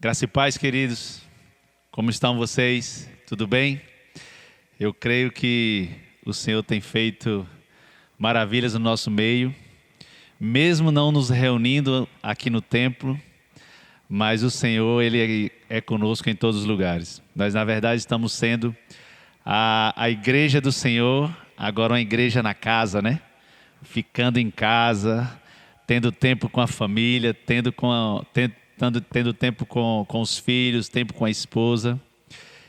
Graça e paz, queridos. Como estão vocês? Tudo bem? Eu creio que o Senhor tem feito maravilhas no nosso meio, mesmo não nos reunindo aqui no templo, mas o Senhor, Ele é conosco em todos os lugares. Nós, na verdade, estamos sendo a igreja do Senhor, agora uma igreja na casa, né? Ficando em casa, tendo tempo com a família, tendo tempo com os filhos, tempo com a esposa.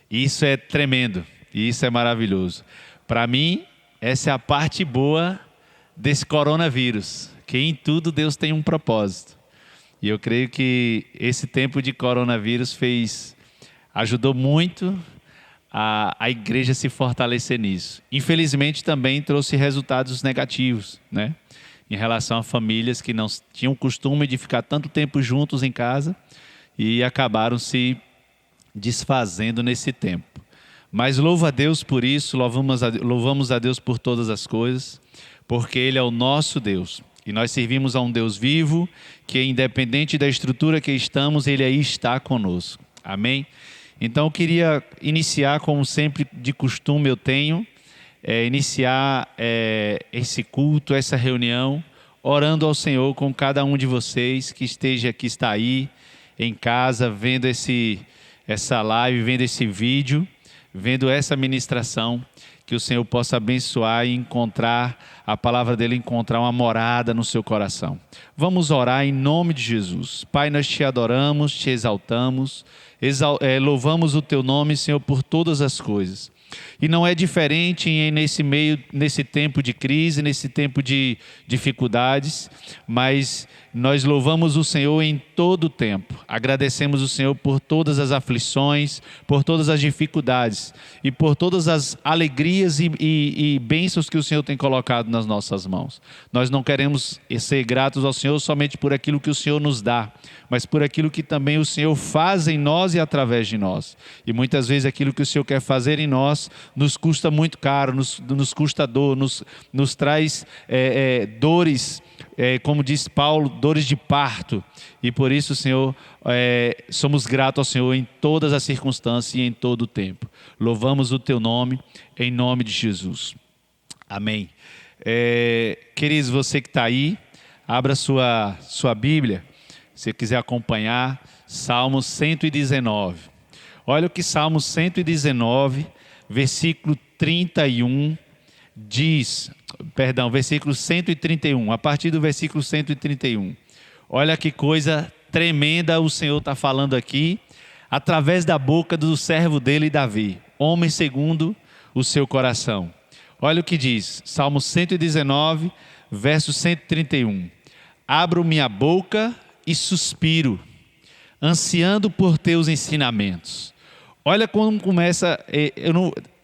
Isso é tremendo, e isso é maravilhoso. Para mim, essa é a parte boa desse coronavírus, que em tudo Deus tem um propósito. E eu creio que esse tempo de coronavírus ajudou muito a igreja se fortalecer nisso. Infelizmente também trouxe resultados negativos, né? Em relação a famílias que não tinham costume de ficar tanto tempo juntos em casa e acabaram se desfazendo nesse tempo. Mas louvo a Deus por isso, louvamos a Deus por todas as coisas, porque Ele é o nosso Deus. E nós servimos a um Deus vivo, que independente da estrutura que estamos, Ele aí está conosco. Amém? Então eu queria iniciar, como sempre de costume eu tenho, iniciar esse culto, essa reunião, orando ao Senhor com cada um de vocês que está aí em casa, vendo essa live, vendo esse vídeo, vendo essa ministração, que o Senhor possa abençoar e encontrar a palavra dele, encontrar uma morada no seu coração. Vamos orar em nome de Jesus. Pai, nós te adoramos, te exaltamos, louvamos o teu nome, Senhor, por todas as coisas. E não é diferente nesse tempo de crise, nesse tempo de dificuldades, mas nós louvamos o Senhor em todo o tempo. Agradecemos o Senhor por todas as aflições, por todas as dificuldades e por todas as alegrias e bênçãos que o Senhor tem colocado nas nossas mãos. Nós não queremos ser gratos ao Senhor somente por aquilo que o Senhor nos dá, mas por aquilo que também o Senhor faz em nós e através de nós. E muitas vezes aquilo que o Senhor quer fazer em nós nos custa muito caro, nos custa dor, nos traz dores, como diz Paulo, dores de parto. E por isso, Senhor, somos gratos ao Senhor em todas as circunstâncias e em todo o tempo. Louvamos o teu nome, em nome de Jesus. Amém. Queridos, você que está aí, abra sua Bíblia, se você quiser acompanhar, Salmo 119. Olha o que Salmo 119, versículo 31 diz, versículo 131, a partir do versículo 131. Olha que coisa tremenda o Senhor está falando aqui, através da boca do servo dele, Davi, homem segundo o seu coração. Olha o que diz, Salmo 119, verso 131. Abro minha boca e suspiro, ansiando por teus ensinamentos. Olha como começa,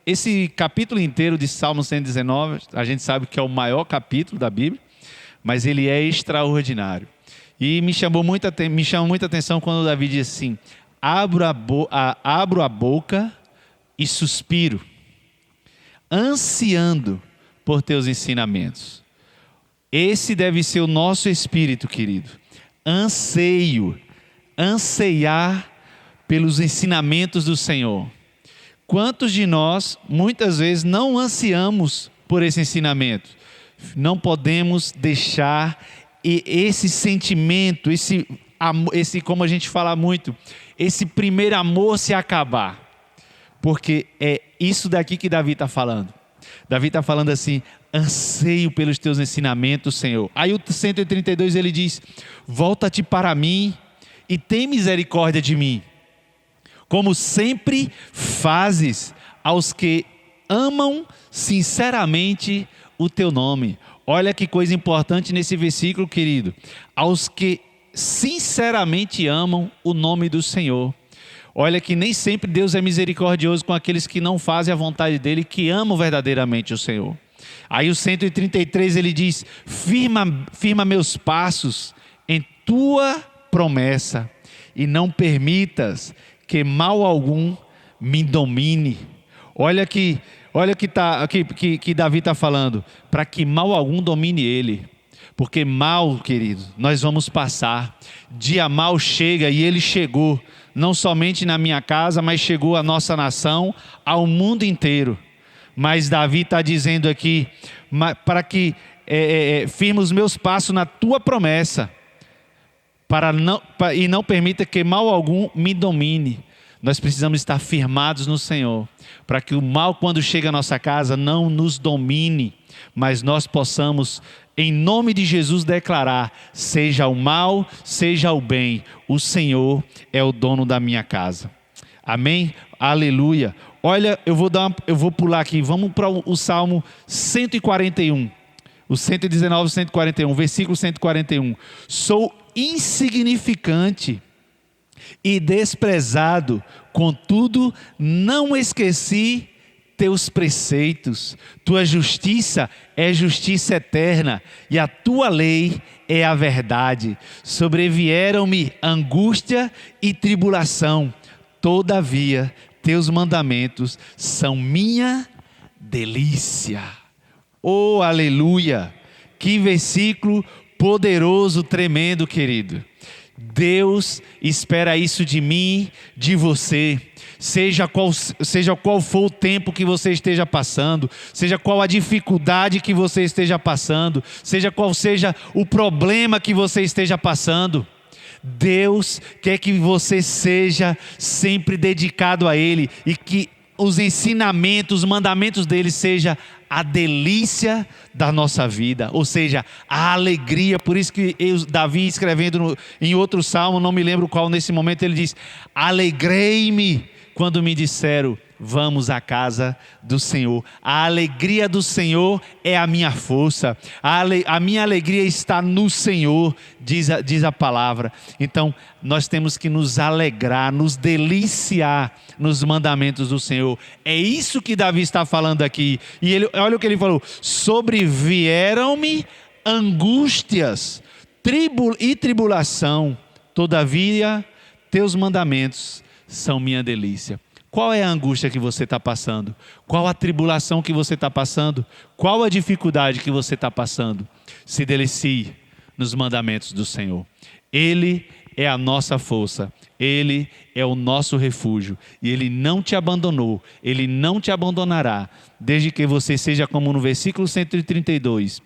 esse capítulo inteiro de Salmo 119, a gente sabe que é o maior capítulo da Bíblia, mas ele é extraordinário. E me chama muita atenção quando Davi diz assim, abro a boca e suspiro, ansiando por teus ensinamentos. Esse deve ser o nosso espírito, querido. Anseiar pelos ensinamentos do Senhor. Quantos de nós, muitas vezes, não ansiamos por esse ensinamento? Não podemos deixar esse sentimento, esse, como a gente fala muito, esse primeiro amor se acabar. Porque é isso daqui que Davi está falando. Davi está falando assim, anseio pelos teus ensinamentos, Senhor. Aí o 132 ele diz, volta-te para mim e tem misericórdia de mim, como sempre fazes aos que amam sinceramente o teu nome. Olha que coisa importante nesse versículo, querido. Aos que sinceramente amam o nome do Senhor. Olha que nem sempre Deus é misericordioso com aqueles que não fazem a vontade dele, que amam verdadeiramente o Senhor. Aí o 133 ele diz, firma meus passos em tua promessa e não permitas que mal algum me domine. Olha que Davi está falando, para que mal algum domine ele. Porque mal, querido, nós vamos passar. Dia mal chega e ele chegou, não somente na minha casa, mas chegou à nossa nação, ao mundo inteiro. Mas Davi está dizendo aqui, para que firme os meus passos na tua promessa, e não permita que mal algum me domine. Nós precisamos estar firmados no Senhor, para que o mal, quando chega à nossa casa, não nos domine, mas nós possamos, em nome de Jesus, declarar: seja o mal, seja o bem, o Senhor é o dono da minha casa. Amém? Aleluia. Olha, eu vou pular aqui, vamos para o Salmo 141. O 119, 141, versículo 141. Sou insignificante e desprezado, contudo não esqueci teus preceitos. Tua justiça é justiça eterna e a tua lei é a verdade. Sobrevieram-me angústia e tribulação, todavia teus mandamentos são minha delícia. Oh, aleluia! Que versículo poderoso, tremendo, querido. Deus espera isso de mim, de você. Seja qual for o tempo que você esteja passando, seja qual a dificuldade que você esteja passando, seja qual seja o problema que você esteja passando, Deus quer que você seja sempre dedicado a Ele e que os ensinamentos, os mandamentos dele seja a delícia da nossa vida, ou seja, a alegria. Por isso que Davi, escrevendo em outro salmo, não me lembro qual nesse momento, ele diz: alegrei-me quando me disseram, vamos à casa do Senhor. A alegria do Senhor é a minha força, a minha alegria está no Senhor, diz a palavra. Então nós temos que nos alegrar, nos deliciar nos mandamentos do Senhor. É isso que Davi está falando aqui. E olha o que ele falou: sobrevieram-me angústias e tribulação, todavia teus mandamentos são minha delícia. Qual é a angústia que você está passando? Qual a tribulação que você está passando? Qual a dificuldade que você está passando? Se delicie nos mandamentos do Senhor. Ele é a nossa força, Ele é o nosso refúgio, e Ele não te abandonou, Ele não te abandonará, desde que você seja como no versículo 132,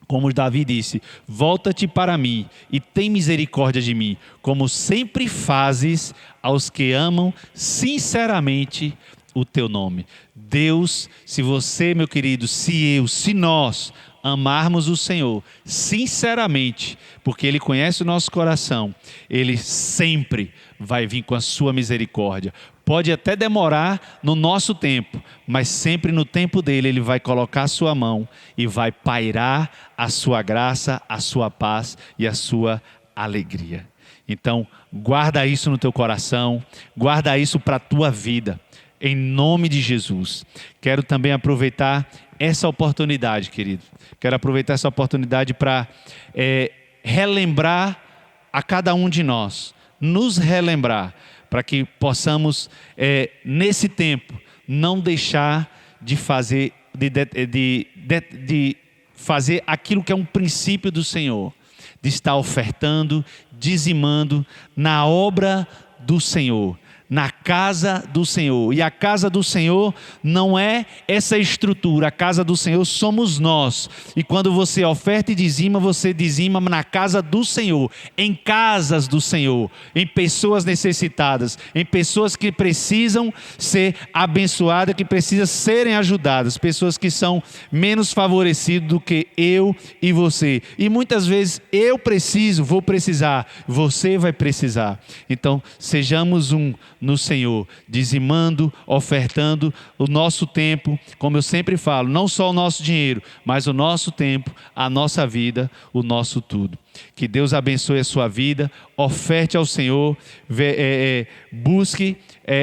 como Davi disse: volta-te para mim e tem misericórdia de mim, como sempre fazes aos que amam sinceramente o teu nome. Deus, se você, meu querido, se nós amarmos o Senhor sinceramente, porque Ele conhece o nosso coração, Ele sempre vai vir com a sua misericórdia. Pode até demorar no nosso tempo, mas sempre no tempo dele, Ele vai colocar a sua mão e vai pairar a sua graça, a sua paz e a sua alegria. Então, guarda isso no teu coração, guarda isso para a tua vida, em nome de Jesus. Quero também aproveitar essa oportunidade, querido. Quero aproveitar essa oportunidade para relembrar a cada um de nós, nos relembrar, para que possamos, nesse tempo, não deixar de fazer, de fazer aquilo que é um princípio do Senhor, de estar ofertando, dizimando na obra do Senhor, na casa do Senhor. E a casa do Senhor não é essa estrutura, a casa do Senhor somos nós. E quando você oferta e dizima, você dizima na casa do Senhor, em casas do Senhor, em pessoas necessitadas, em pessoas que precisam ser abençoadas, que precisam serem ajudadas, pessoas que são menos favorecidas do que eu e você. E muitas vezes eu preciso, vou precisar, você vai precisar. Então sejamos no Senhor, dizimando, ofertando o nosso tempo, como eu sempre falo, não só o nosso dinheiro, mas o nosso tempo, a nossa vida, o nosso tudo. Que Deus abençoe a sua vida, oferte ao Senhor, busque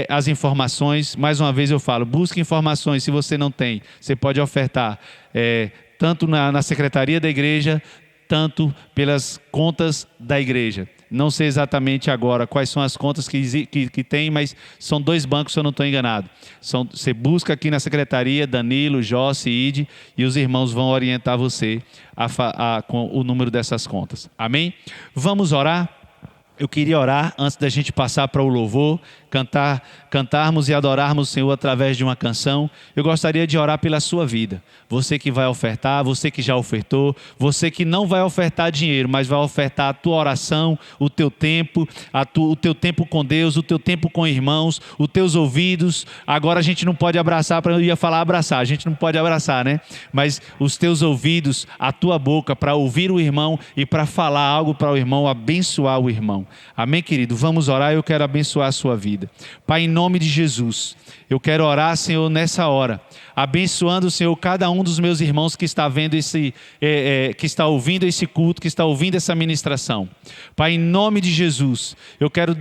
as informações. Mais uma vez eu falo, busque informações. Se você não tem, você pode ofertar, tanto na secretaria da igreja, tanto pelas contas da igreja. não sei exatamente agora quais são as contas que tem, mas são 2 bancos, se eu não estou enganado. Você busca aqui na secretaria, Danilo, Jossi, Ide, e os irmãos vão orientar você com o número dessas contas. Amém? Vamos orar? Eu queria orar antes da gente passar para o louvor, cantarmos e adorarmos o Senhor através de uma canção. Eu gostaria de orar pela sua vida. Você que vai ofertar, você que já ofertou, você que não vai ofertar dinheiro, mas vai ofertar a tua oração, o teu tempo, o teu tempo com Deus, o teu tempo com irmãos, os teus ouvidos. Agora a gente não pode abraçar, eu ia falar abraçar, a gente não pode abraçar, né? Mas os teus ouvidos, a tua boca para ouvir o irmão e para falar algo para o irmão, abençoar o irmão. Amém, querido? Vamos orar, eu quero abençoar a sua vida. Pai, em nome de Jesus, eu quero orar, Senhor, nessa hora, abençoando, Senhor, cada um dos meus irmãos que está vendo que está ouvindo esse culto, que está ouvindo essa ministração. Pai, em nome de Jesus, eu quero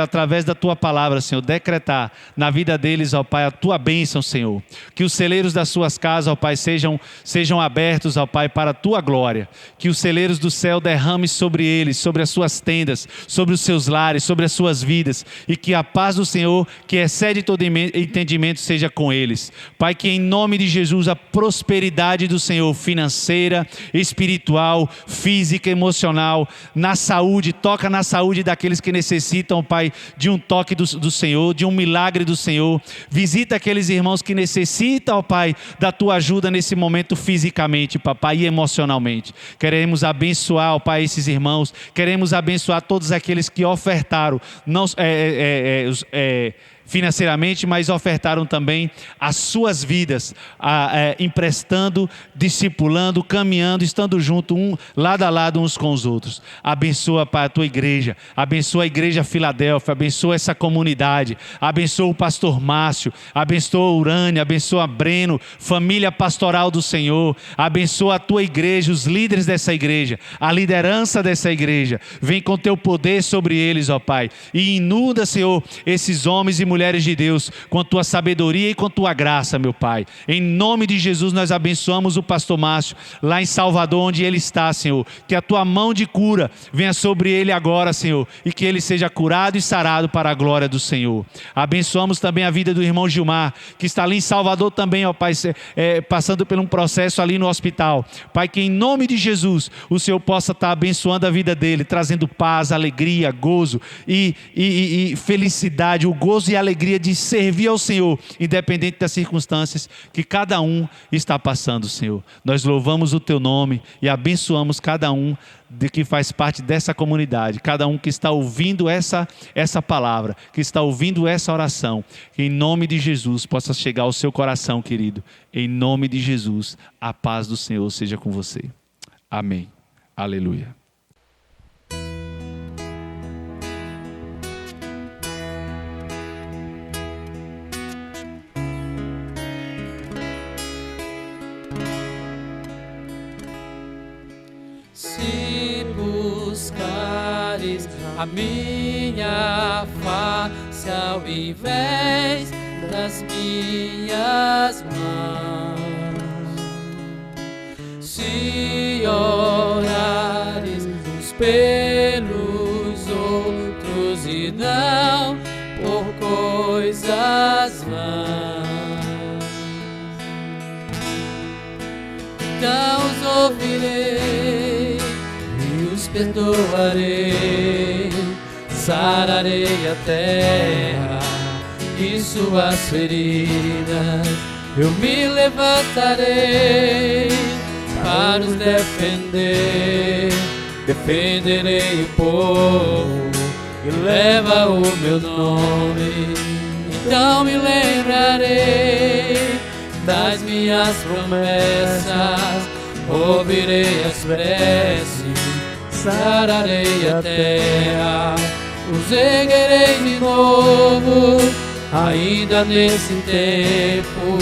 através da tua palavra, Senhor, decretar na vida deles, ó Pai, a tua bênção, Senhor. Que os celeiros das suas casas, ó Pai, sejam abertos, ó Pai, para a tua glória. Que os celeiros do céu derramem sobre eles, sobre as suas tendas, sobre os seus lares, sobre as suas vidas, e que a paz do Senhor, que excede todo entendimento, seja com eles. Pai, que em nome de Jesus a prosperidade do Senhor, financeira, espiritual, física, emocional, na saúde, toca na saúde daqueles que necessitam, Pai, de um toque do Senhor, de um milagre do Senhor. Visita aqueles irmãos que necessitam, Pai, da tua ajuda nesse momento fisicamente, Papai, e emocionalmente. Queremos abençoar, Pai, esses irmãos, queremos abençoar todos aqueles que ofertaram, não financeiramente, mas ofertaram também as suas vidas, emprestando, discipulando, caminhando, estando junto, lado a lado uns com os outros. Abençoa, Pai, a tua igreja, abençoa a igreja Filadélfia, abençoa essa comunidade, abençoa o pastor Márcio, abençoa a Urânia, abençoa a Breno, família pastoral do Senhor, abençoa a tua igreja, os líderes dessa igreja, a liderança dessa igreja. Vem com teu poder sobre eles, ó Pai, e inunda, Senhor, esses homens e mulheres de Deus, com a tua sabedoria e com a tua graça, meu Pai. Em nome de Jesus, nós abençoamos o pastor Márcio, lá em Salvador, onde ele está, Senhor. Que a tua mão de cura venha sobre ele agora, Senhor, e que ele seja curado e sarado para a glória do Senhor. Abençoamos também a vida do irmão Gilmar, que está ali em Salvador também, ó Pai, passando por um processo ali no hospital. Pai, que em nome de Jesus, o Senhor possa estar abençoando a vida dele, trazendo paz, alegria, gozo e felicidade, o gozo e a alegria de servir ao Senhor, independente das circunstâncias que cada um está passando, Senhor. Nós louvamos o teu nome e abençoamos cada um que faz parte dessa comunidade, cada um que está ouvindo essa palavra, que está ouvindo essa oração, que em nome de Jesus possa chegar ao seu coração, querido. Em nome de Jesus, a paz do Senhor seja com você. Amém. Aleluia. Se buscares a minha face ao invés das minhas mãos, se orares uns pelos outros e não por coisas vãs, então os ouvirei, perdoarei, sararei a terra e suas feridas, eu me levantarei para os defender, defenderei o povo que leva o meu nome, então me lembrarei das minhas promessas, ouvirei as preces, sararei a terra, os erguerei de novo, ainda nesse tempo,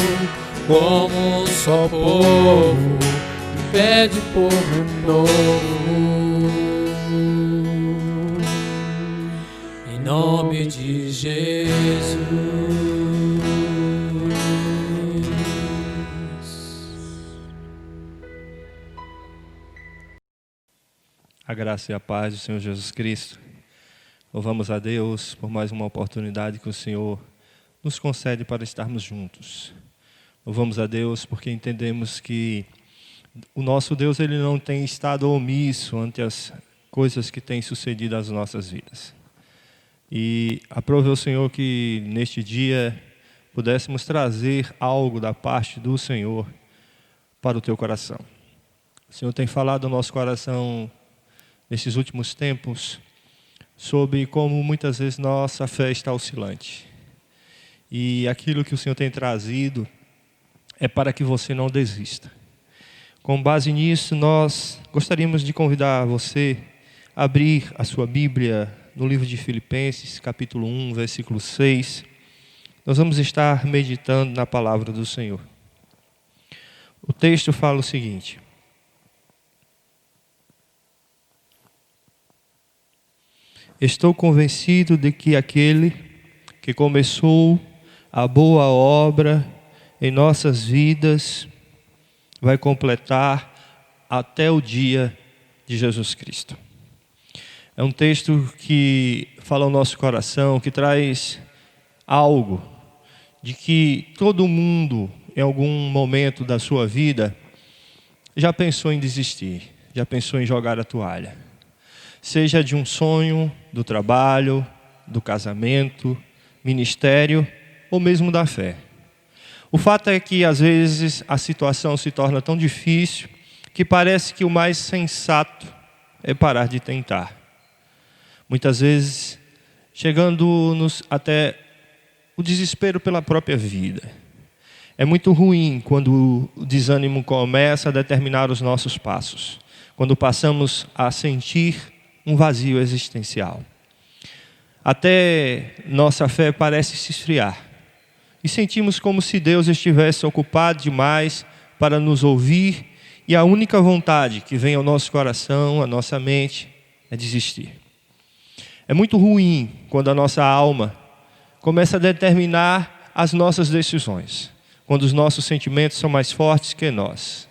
como um só povo, que pede por um novo. Em nome de Jesus. A graça e a paz do Senhor Jesus Cristo. Louvamos a Deus por mais uma oportunidade que o Senhor nos concede para estarmos juntos. Louvamos a Deus porque entendemos que o nosso Deus ele não tem estado omisso ante as coisas que têm sucedido às nossas vidas. E aprove ao Senhor que neste dia pudéssemos trazer algo da parte do Senhor para o teu coração. O Senhor tem falado ao nosso coração nesses últimos tempos sobre como muitas vezes nossa fé está oscilante. E aquilo que o Senhor tem trazido é para que você não desista. Com base nisso, nós gostaríamos de convidar você a abrir a sua Bíblia no livro de Filipenses, capítulo 1, versículo 6. Nós vamos estar meditando na palavra do Senhor. O texto fala o seguinte: estou convencido de que aquele que começou a boa obra em nossas vidas vai completar até o dia de Jesus Cristo. É um texto que fala ao nosso coração, que traz algo de que todo mundo, em algum momento da sua vida, já pensou em desistir, já pensou em jogar a toalha. Seja de um sonho, do trabalho, do casamento, ministério ou mesmo da fé. O fato é que às vezes a situação se torna tão difícil que parece que o mais sensato é parar de tentar. Muitas vezes chegando-nos até o desespero pela própria vida. É muito ruim quando o desânimo começa a determinar os nossos passos, quando passamos a sentir um vazio existencial. Até nossa fé parece se esfriar e sentimos como se Deus estivesse ocupado demais para nos ouvir e a única vontade que vem ao nosso coração, à nossa mente, é desistir. É muito ruim quando a nossa alma começa a determinar as nossas decisões, quando os nossos sentimentos são mais fortes que nós.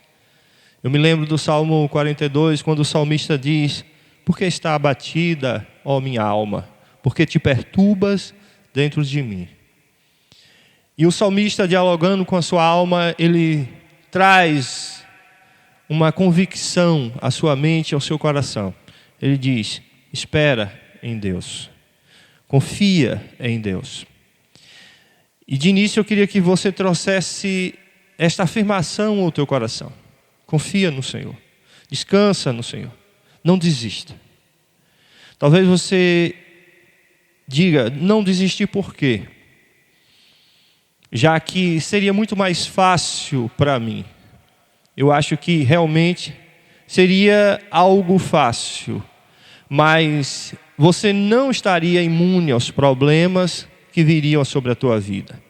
Eu me lembro do Salmo 42, quando o salmista diz: por que está abatida, ó minha alma? Porque te perturbas dentro de mim. E o salmista, dialogando com a sua alma, ele traz uma convicção à sua mente e ao seu coração. Ele diz: espera em Deus. Confia em Deus. E de início eu queria que você trouxesse esta afirmação ao teu coração. Confia no Senhor. Descansa no Senhor. Não desista. Talvez você diga: não desistir por quê? Já que seria muito mais fácil para mim. Eu acho que realmente seria algo fácil, mas você não estaria imune aos problemas que viriam sobre a tua vida.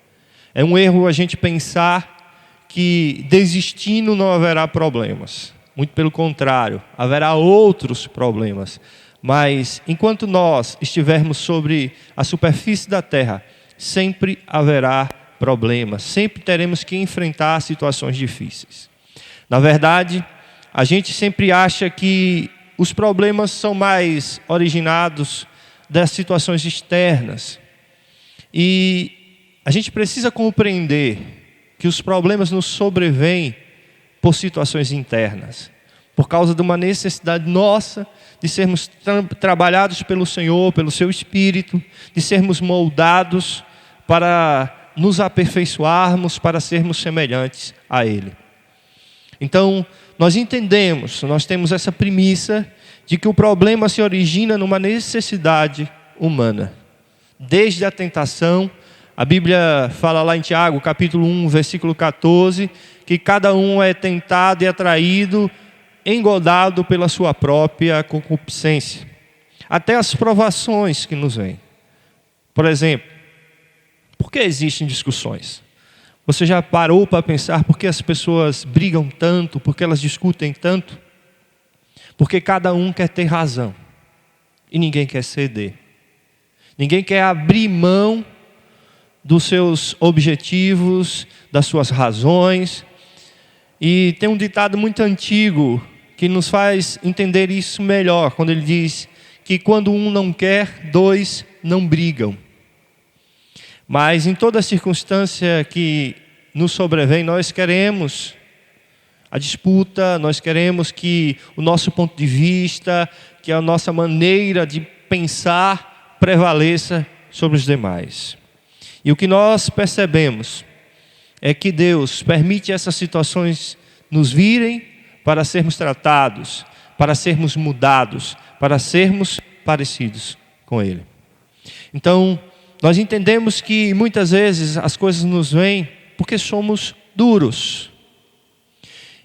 É um erro a gente pensar que desistindo não haverá problemas. Muito pelo contrário, haverá outros problemas. Mas enquanto nós estivermos sobre a superfície da terra, sempre haverá problemas, sempre teremos que enfrentar situações difíceis. Na verdade, a gente sempre acha que os problemas são mais originados das situações externas. E a gente precisa compreender que os problemas nos sobrevêm por situações internas, por causa de uma necessidade nossa de sermos trabalhados pelo Senhor, pelo seu Espírito, de sermos moldados para nos aperfeiçoarmos, para sermos semelhantes a Ele. Então, nós entendemos, nós temos essa premissa de que o problema se origina numa necessidade humana. Desde a tentação, a Bíblia fala lá em Tiago, capítulo 1, versículo 14, que cada um é tentado e atraído, engodado pela sua própria concupiscência. Até as provações que nos vêm. Por exemplo, por que existem discussões? Você já parou para pensar por que as pessoas brigam tanto, por que elas discutem tanto? Porque cada um quer ter razão e ninguém quer ceder. Ninguém quer abrir mão dos seus objetivos, das suas razões. E tem um ditado muito antigo que nos faz entender isso melhor, quando ele diz que quando um não quer, dois não brigam. Mas em toda circunstância que nos sobrevém, nós queremos a disputa, nós queremos que o nosso ponto de vista, que a nossa maneira de pensar prevaleça sobre os demais. E o que nós percebemos é que Deus permite essas situações nos virem para sermos tratados, para sermos mudados, para sermos parecidos com Ele. Então, nós entendemos que muitas vezes as coisas nos vêm porque somos duros.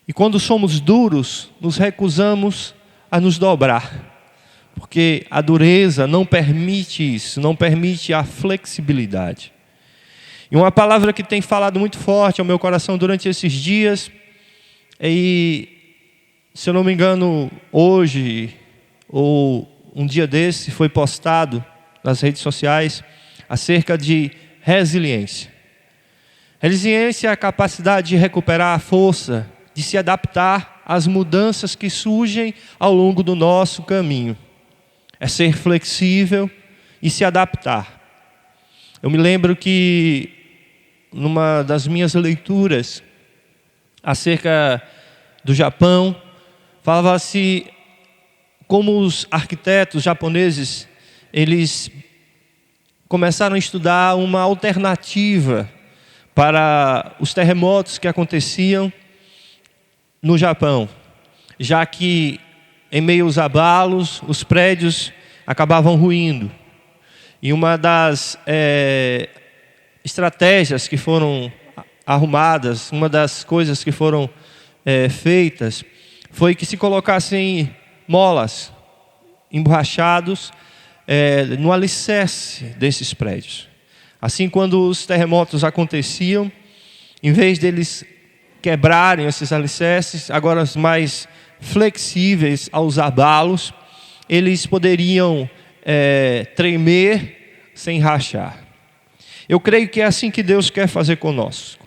E quando somos duros, nos recusamos a nos dobrar. Porque a dureza não permite isso, não permite a flexibilidade. E uma palavra que tem falado muito forte ao meu coração durante esses dias, e se eu não me engano, hoje, ou um dia desse, foi postado nas redes sociais, acerca de resiliência. Resiliência é a capacidade de recuperar a força, de se adaptar às mudanças que surgem ao longo do nosso caminho. É ser flexível e se adaptar. Eu me lembro que, numa das minhas leituras acerca do Japão, falava-se como os arquitetos japoneses, eles começaram a estudar uma alternativa para os terremotos que aconteciam no Japão, já que em meio aos abalos, os prédios acabavam ruindo. E uma das estratégias que foram arrumadas, uma das coisas que foram feitas, foi que se colocassem molas emborrachados no alicerce desses prédios. Assim, quando os terremotos aconteciam, em vez deles quebrarem esses alicerces, agora os mais flexíveis aos abalos, eles poderiam tremer sem rachar. Eu creio que é assim que Deus quer fazer conosco.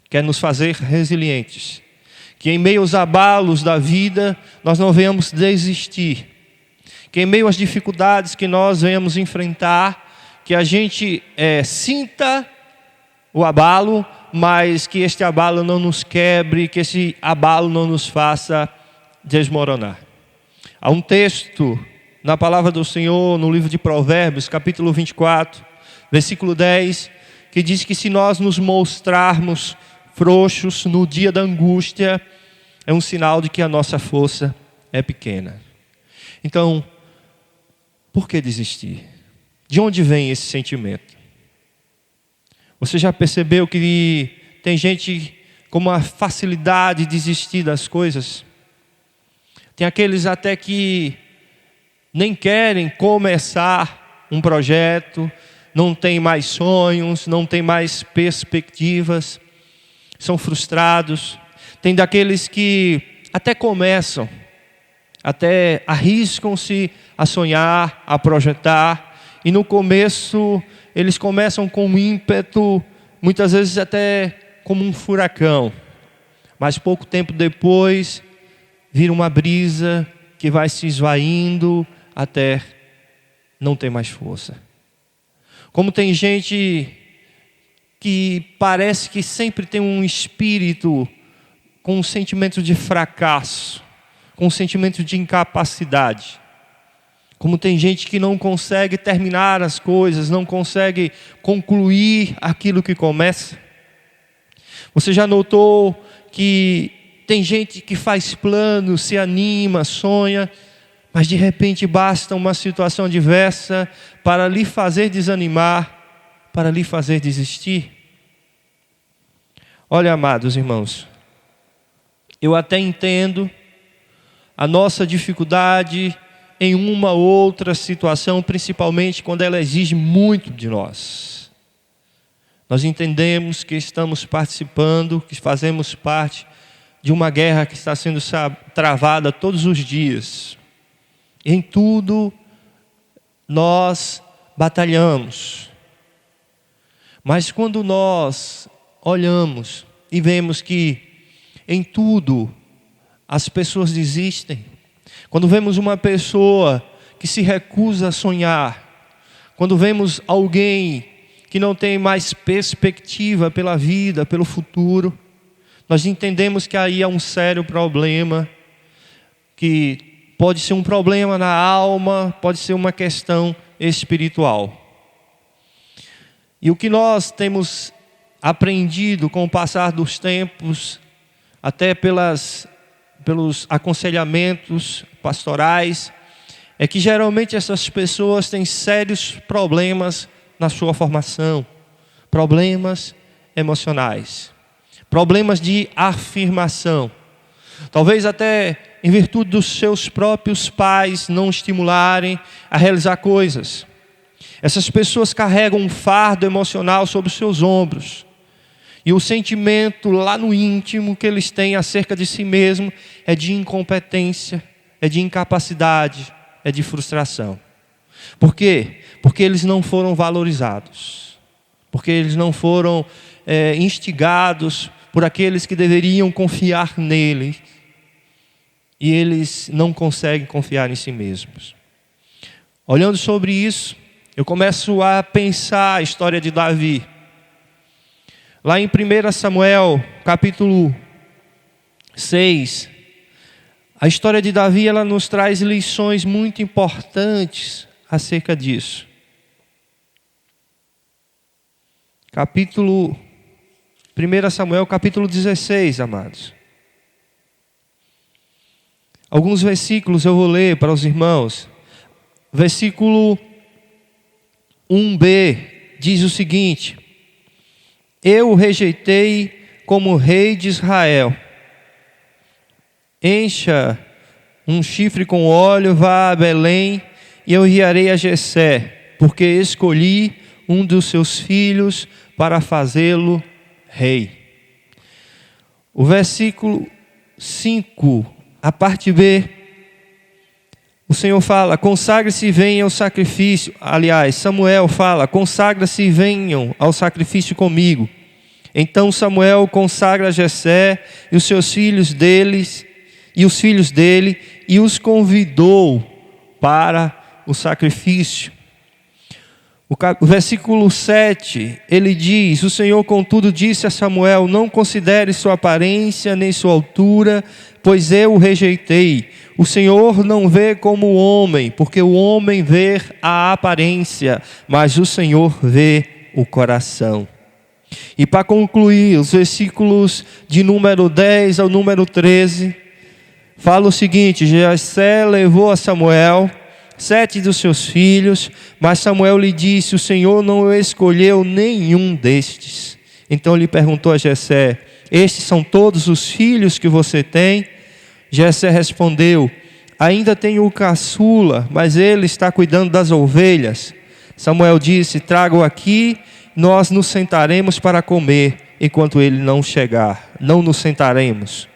Quer nos fazer resilientes. Que em meio aos abalos da vida, nós não venhamos desistir. Que em meio às dificuldades que nós venhamos enfrentar, que a gente sinta o abalo, mas que este abalo não nos quebre, que esse abalo não nos faça desmoronar. Há um texto na palavra do Senhor, no livro de Provérbios, capítulo 24, versículo 10, que diz que se nós nos mostrarmos frouxos no dia da angústia, é um sinal de que a nossa força é pequena. Então, por que desistir? De onde vem esse sentimento? Você já percebeu que tem gente com uma facilidade de desistir das coisas? Tem aqueles até que nem querem começar um projeto, não tem mais sonhos, não tem mais perspectivas, são frustrados. Tem daqueles que até começam, até arriscam-se a sonhar, a projetar, e no começo eles começam com um ímpeto, muitas vezes até como um furacão, mas pouco tempo depois vira uma brisa que vai se esvaindo até não ter mais força. Como tem gente que parece que sempre tem um espírito com um sentimento de fracasso, com um sentimento de incapacidade. Como tem gente que não consegue terminar as coisas, não consegue concluir aquilo que começa. Você já notou que tem gente que faz planos, se anima, sonha, mas de repente basta uma situação adversa para lhe fazer desanimar, para lhe fazer desistir? Olha, amados irmãos, eu até entendo a nossa dificuldade em uma ou outra situação, principalmente quando ela exige muito de nós. Nós entendemos que estamos participando, que fazemos parte de uma guerra que está sendo travada todos os dias. Em tudo nós batalhamos. Mas quando nós olhamos e vemos que em tudo as pessoas desistem, quando vemos uma pessoa que se recusa a sonhar, quando vemos alguém que não tem mais perspectiva pela vida, pelo futuro, nós entendemos que aí há um sério problema, que pode ser um problema na alma, pode ser uma questão espiritual. E o que nós temos aprendido com o passar dos tempos, até pelos aconselhamentos pastorais, é que geralmente essas pessoas têm sérios problemas na sua formação, problemas emocionais, problemas de afirmação, talvez até em virtude dos seus próprios pais não estimularem a realizar coisas. Essas pessoas carregam um fardo emocional sobre os seus ombros. E o sentimento lá no íntimo que eles têm acerca de si mesmo é de incompetência, é de incapacidade, é de frustração. Por quê? Porque eles não foram valorizados. Porque eles não foram instigados por aqueles que deveriam confiar nele. E eles não conseguem confiar em si mesmos. Olhando sobre isso, eu começo a pensar a história de Davi. Lá em 1 Samuel, capítulo 6, a história de Davi, ela nos traz lições muito importantes acerca disso. 1 Samuel, capítulo 16, amados. Alguns versículos eu vou ler para os irmãos. Versículo 1b diz o seguinte: eu o rejeitei como rei de Israel. Encha um chifre com óleo, vá a Belém, e eu enviarei a Jessé, porque escolhi um dos seus filhos para fazê-lo rei. O versículo 5, a parte B, o Senhor fala: consagre-se e venham ao sacrifício. Aliás, Samuel fala: consagra-se e venham ao sacrifício comigo. Então Samuel consagra Jessé e os seus filhos deles, e os filhos dele, e os convidou para o sacrifício. O versículo 7, ele diz: o Senhor contudo disse a Samuel: não considere sua aparência nem sua altura, pois eu o rejeitei. O Senhor não vê como o homem, porque o homem vê a aparência, mas o Senhor vê o coração. E para concluir, os versículos de número 10 ao número 13, fala o seguinte: Jessé levou a Samuel 7 dos seus filhos, mas Samuel lhe disse: o Senhor não escolheu nenhum destes. Então lhe perguntou a Jessé: estes são todos os filhos que você tem? Jessé respondeu: ainda tenho o caçula, mas ele está cuidando das ovelhas. Samuel disse: traga-o aqui, nós nos sentaremos para comer. Enquanto ele não chegar, não nos sentaremos.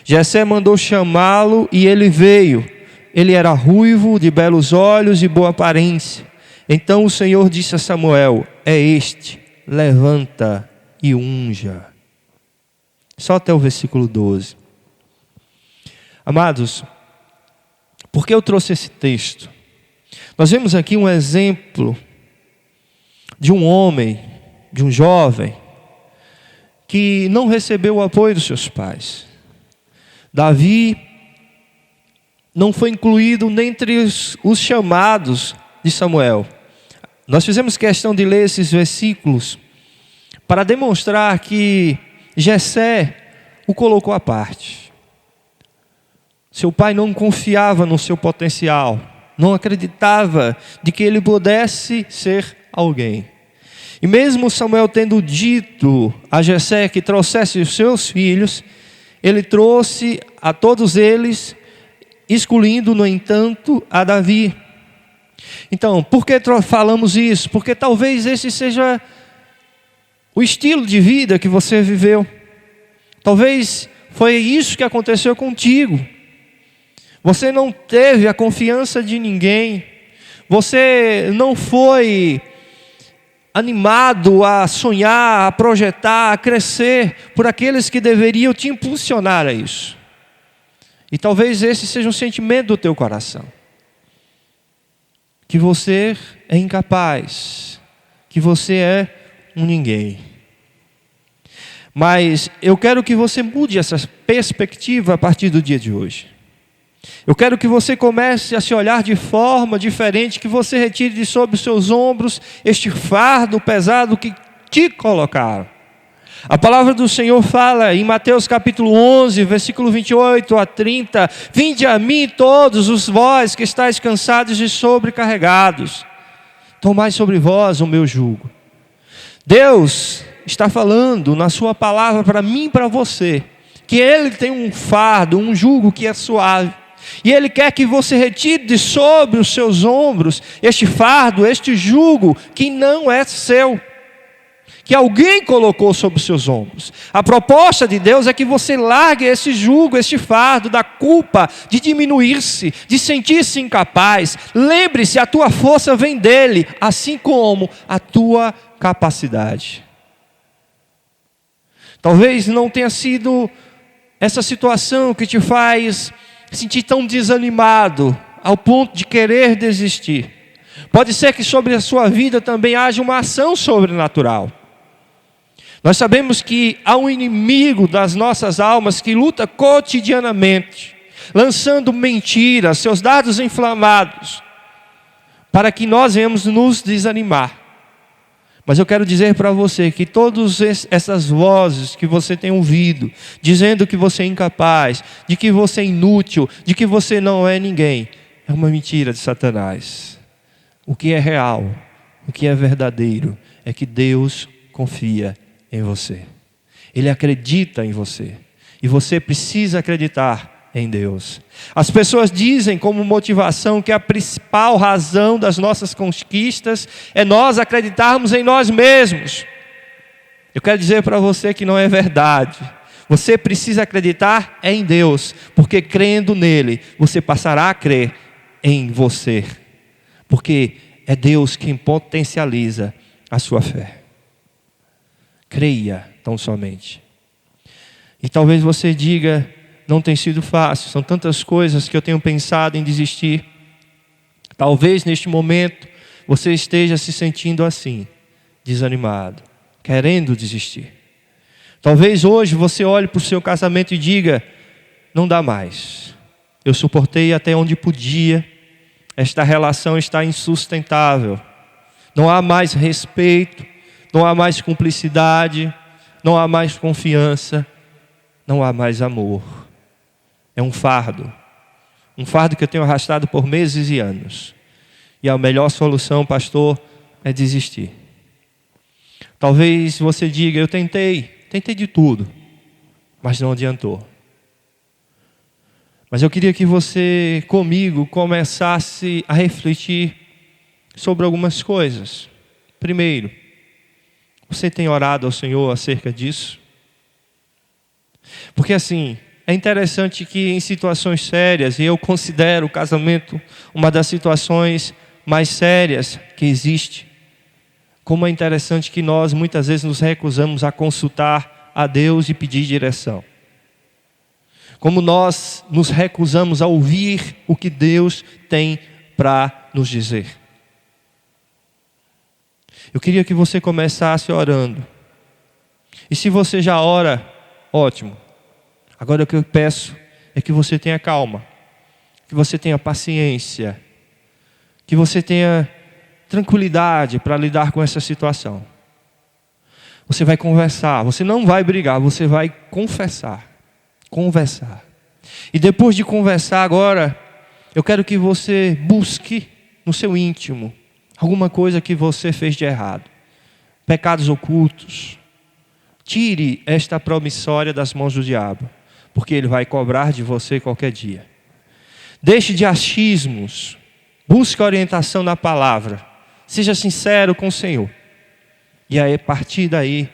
Jessé mandou chamá-lo e ele veio. Ele era ruivo, de belos olhos e boa aparência. Então o Senhor disse a Samuel: é este, levanta e unja. Só até o versículo 12. Amados, por que eu trouxe esse texto? Nós vemos aqui um exemplo de um homem, de um jovem, que não recebeu o apoio dos seus pais. Davi não foi incluído dentre os chamados de Samuel. Nós fizemos questão de ler esses versículos para demonstrar que Jessé o colocou à parte. Seu pai não confiava no seu potencial, não acreditava de que ele pudesse ser alguém. E mesmo Samuel tendo dito a Jessé que trouxesse os seus filhos, ele trouxe a todos eles, excluindo, no entanto, a Davi. Então, por que falamos isso? Porque talvez esse seja o estilo de vida que você viveu. Talvez foi isso que aconteceu contigo. Você não teve a confiança de ninguém. Você não foi animado a sonhar, a projetar, a crescer por aqueles que deveriam te impulsionar a isso. E talvez esse seja um sentimento do teu coração. Que você é incapaz, que você é um ninguém. Mas eu quero que você mude essa perspectiva a partir do dia de hoje. Eu quero que você comece a se olhar de forma diferente, que você retire de sobre os seus ombros este fardo pesado que te colocaram. A palavra do Senhor fala em Mateus capítulo 11, versículo 28 a 30, vinde a mim todos os vós que estáis cansados e sobrecarregados, tomai sobre vós o meu jugo. Deus está falando na sua palavra para mim e para você, que Ele tem um fardo, um jugo que é suave. E Ele quer que você retire de sobre os seus ombros este fardo, este jugo que não é seu, que alguém colocou sobre os seus ombros. A proposta de Deus é que você largue esse jugo, este fardo da culpa, de diminuir-se, de sentir-se incapaz. Lembre-se, a tua força vem dEle, assim como a tua capacidade. Talvez não tenha sido essa situação que te faz sentir tão desanimado, ao ponto de querer desistir. Pode ser que sobre a sua vida também haja uma ação sobrenatural. Nós sabemos que há um inimigo das nossas almas que luta cotidianamente, lançando mentiras, seus dardos inflamados, para que nós venhamos nos desanimar. Mas eu quero dizer para você que todas essas vozes que você tem ouvido, dizendo que você é incapaz, de que você é inútil, de que você não é ninguém, é uma mentira de Satanás. O que é real, o que é verdadeiro, é que Deus confia em você. Ele acredita em você. E você precisa acreditar em Deus. As pessoas dizem como motivação que a principal razão das nossas conquistas é nós acreditarmos em nós mesmos. Eu quero dizer para você que não é verdade. Você precisa acreditar em Deus, porque crendo nele, você passará a crer em você. Porque é Deus quem potencializa a sua fé. Creia tão somente. E talvez você diga, não tem sido fácil, são tantas coisas que eu tenho pensado em desistir. Talvez neste momento você esteja se sentindo assim, desanimado, querendo desistir. Talvez hoje você olhe para o seu casamento e diga, não dá mais. Eu suportei até onde podia, esta relação está insustentável. Não há mais respeito, não há mais cumplicidade, não há mais confiança, não há mais amor. É um fardo que eu tenho arrastado por meses e anos. E a melhor solução, pastor, é desistir. Talvez você diga, eu tentei de tudo, mas não adiantou. Mas eu queria que você, comigo, começasse a refletir sobre algumas coisas. Primeiro, você tem orado ao Senhor acerca disso? Porque assim, é interessante que em situações sérias, e eu considero o casamento uma das situações mais sérias que existe, como é interessante que nós muitas vezes nos recusamos a consultar a Deus e pedir direção. Como nós nos recusamos a ouvir o que Deus tem para nos dizer. Eu queria que você começasse orando. E se você já ora, ótimo. Agora o que eu peço é que você tenha calma, que você tenha paciência, que você tenha tranquilidade para lidar com essa situação. Você vai conversar, você não vai brigar, você vai confessar. Conversar. E depois de conversar agora, eu quero que você busque no seu íntimo alguma coisa que você fez de errado. Pecados ocultos. Tire esta promissória das mãos do diabo, porque ele vai cobrar de você qualquer dia. Deixe de achismos. Busque a orientação da palavra. Seja sincero com o Senhor. E aí, a partir daí,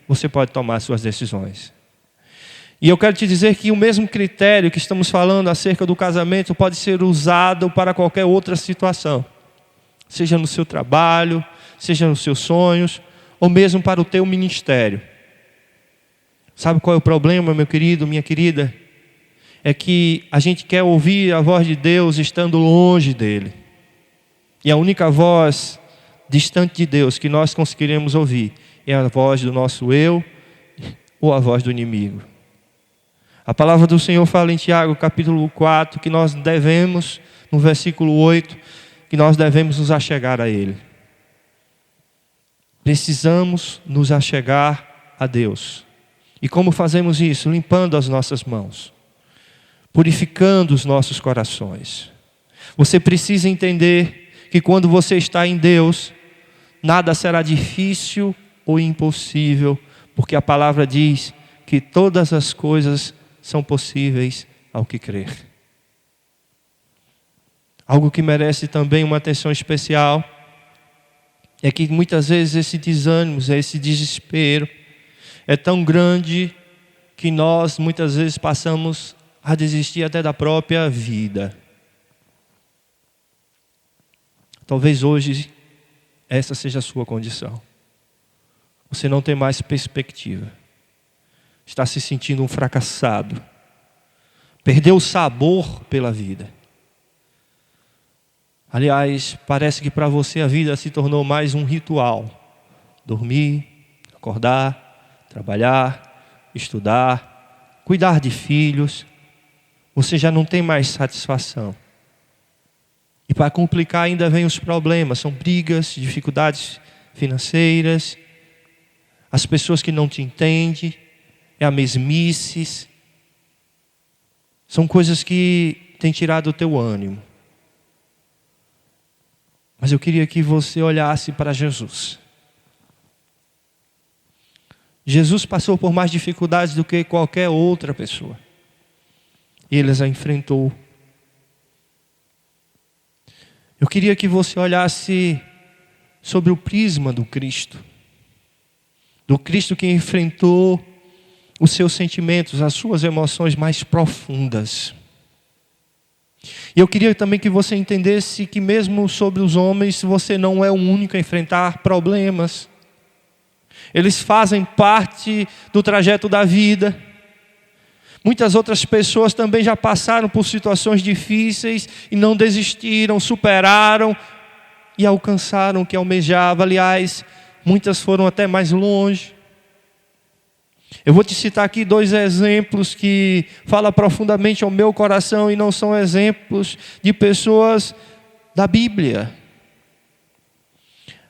você pode tomar suas decisões. E eu quero te dizer que o mesmo critério que estamos falando acerca do casamento pode ser usado para qualquer outra situação. Seja no seu trabalho, seja nos seus sonhos, ou mesmo para o teu ministério. Sabe qual é o problema, meu querido, minha querida? é que a gente quer ouvir a voz de Deus estando longe dele. E a única voz distante de Deus que nós conseguiremos ouvir é a voz do nosso eu ou a voz do inimigo. A palavra do Senhor fala em Tiago, capítulo 4, que nós devemos, no versículo 8, que nós devemos nos achegar a Ele. Precisamos nos achegar a Deus. E como fazemos isso? Limpando as nossas mãos, purificando os nossos corações. Você precisa entender que quando você está em Deus, nada será difícil ou impossível, porque a palavra diz que todas as coisas são possíveis ao que crer. Algo que merece também uma atenção especial é que muitas vezes esse desânimo, esse desespero é tão grande que nós muitas vezes passamos a desistir até da própria vida. Talvez hoje essa seja a sua condição. Você não tem mais perspectiva. Está se sentindo um fracassado. Perdeu o sabor pela vida. Aliás, parece que para você a vida se tornou mais um ritual. Dormir, acordar, trabalhar, estudar, cuidar de filhos. Você já não tem mais satisfação. E para complicar ainda vem os problemas. São brigas, dificuldades financeiras. As pessoas que não te entendem. É a mesmice. São coisas que têm tirado o teu ânimo. Mas eu queria que você olhasse para Jesus. Jesus passou por mais dificuldades do que qualquer outra pessoa. E Ele as enfrentou. Eu queria que você olhasse sobre o prisma do Cristo. Do Cristo que enfrentou os seus sentimentos, as suas emoções mais profundas. E eu queria também que você entendesse que mesmo sobre os homens, você não é o único a enfrentar problemas. Eles fazem parte do trajeto da vida. Muitas outras pessoas também já passaram por situações difíceis e não desistiram, superaram e alcançaram o que almejavam. Aliás, muitas foram até mais longe. Eu vou te citar aqui 2 exemplos que falam profundamente ao meu coração e não são exemplos de pessoas da Bíblia.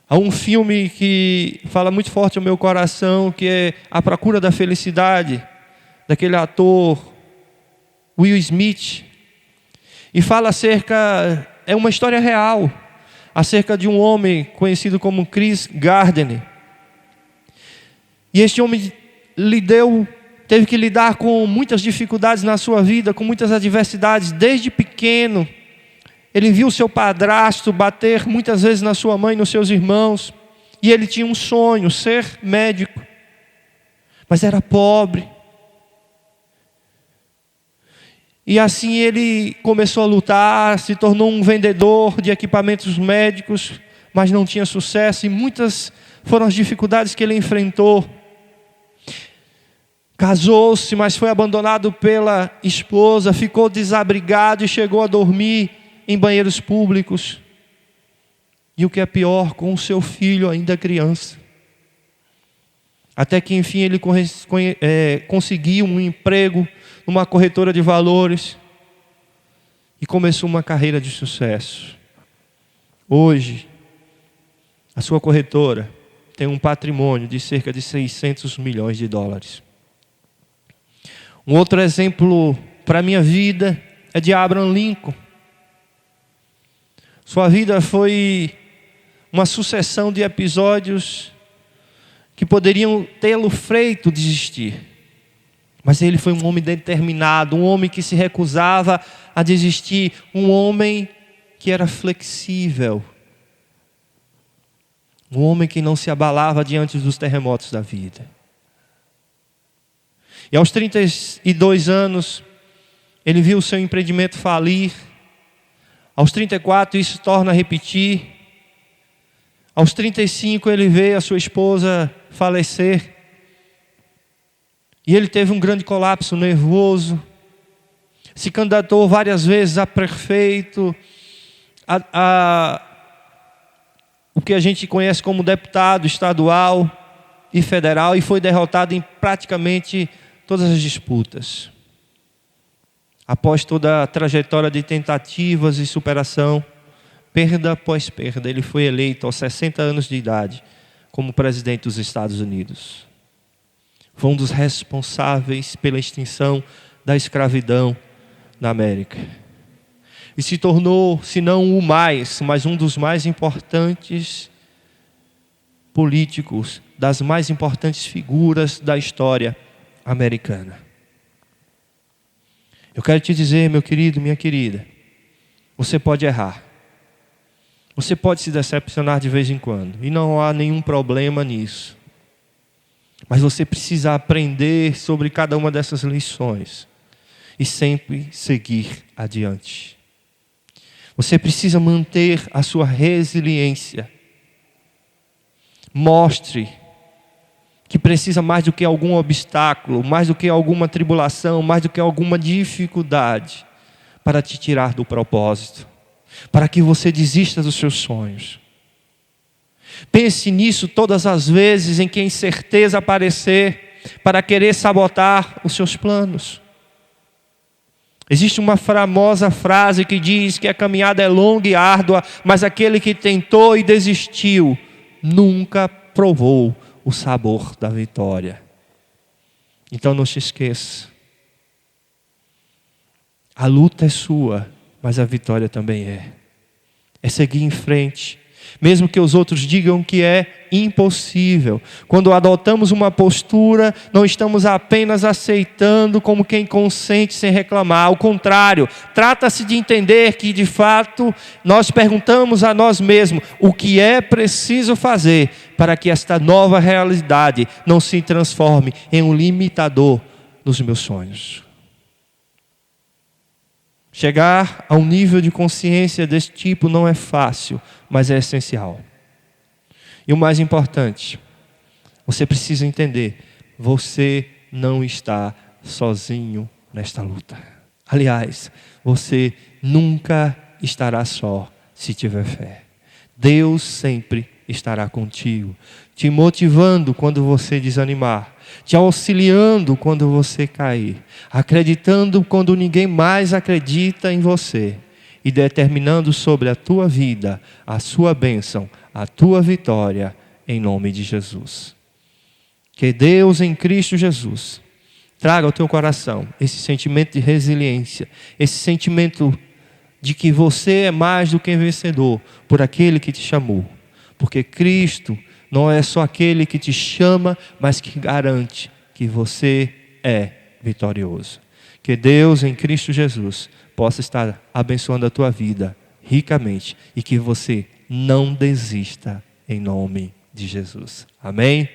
Há um filme que fala muito forte ao meu coração, que é A Procura da Felicidade, daquele ator Will Smith. E fala é uma história real, acerca de um homem conhecido como Chris Gardner. E este homem teve que lidar com muitas dificuldades na sua vida, com muitas adversidades. Desde pequeno, ele viu seu padrasto bater muitas vezes na sua mãe e nos seus irmãos. E ele tinha um sonho, ser médico. Mas era pobre. E assim ele começou a lutar, se tornou um vendedor de equipamentos médicos, mas não tinha sucesso. E muitas foram as dificuldades que ele enfrentou. Casou-se, mas foi abandonado pela esposa, ficou desabrigado e chegou a dormir em banheiros públicos. E o que é pior, com o seu filho ainda criança. Até que enfim ele conseguiu um emprego numa corretora de valores e começou uma carreira de sucesso. Hoje, a sua corretora tem um patrimônio de cerca de 600 milhões de dólares. Um outro exemplo para a minha vida é de Abraham Lincoln. Sua vida foi uma sucessão de episódios que poderiam tê-lo feito desistir. Mas ele foi um homem determinado, um homem que se recusava a desistir, um homem que era flexível, um homem que não se abalava diante dos terremotos da vida. E aos 32 anos, ele viu o seu empreendimento falir. Aos 34, isso torna a repetir. Aos 35, ele vê a sua esposa falecer. E ele teve um grande colapso nervoso. se candidatou várias vezes a prefeito, o que a gente conhece como deputado estadual e federal, e foi derrotado em praticamente todas as disputas. Após toda a trajetória de tentativas e superação, perda após perda, ele foi eleito aos 60 anos de idade como presidente dos Estados Unidos. Foi um dos responsáveis pela extinção da escravidão na América. E se tornou, se não o mais, mas um dos mais importantes políticos, das mais importantes figuras da história americana. Eu quero te dizer, meu querido, minha querida, você pode errar. Você pode se decepcionar de vez em quando, e não há nenhum problema nisso. Mas você precisa aprender sobre cada uma dessas lições e sempre seguir adiante. Você precisa manter a sua resiliência. Mostre que precisa mais do que algum obstáculo, mais do que alguma tribulação, mais do que alguma dificuldade para te tirar do propósito, para que você desista dos seus sonhos. Pense nisso todas as vezes em que a incerteza aparecer para querer sabotar os seus planos. Existe uma famosa frase que diz que a caminhada é longa e árdua, mas aquele que tentou e desistiu nunca provou o sabor da vitória. Então não se esqueça. A luta é sua, mas a vitória também é. É seguir em frente. Mesmo que os outros digam que é impossível. Quando adotamos uma postura, não estamos apenas aceitando como quem consente sem reclamar. Ao contrário, trata-se de entender que, de fato, nós perguntamos a nós mesmos o que é preciso fazer para que esta nova realidade não se transforme em um limitador dos meus sonhos. Chegar a um nível de consciência desse tipo não é fácil, mas é essencial. E o mais importante, você precisa entender, você não está sozinho nesta luta. Aliás, você nunca estará só se tiver fé. Deus sempre estará contigo, te motivando quando você desanimar, te auxiliando quando você cair, acreditando quando ninguém mais acredita em você e determinando sobre a tua vida, a sua bênção, a tua vitória, em nome de Jesus. Que Deus em Cristo Jesus traga ao teu coração esse sentimento de resiliência, esse sentimento de que você é mais do que vencedor por aquele que te chamou. Porque Cristo não é só aquele que te chama, mas que garante que você é vitorioso. Que Deus em Cristo Jesus possa estar abençoando a tua vida ricamente e que você não desista em nome de Jesus. Amém?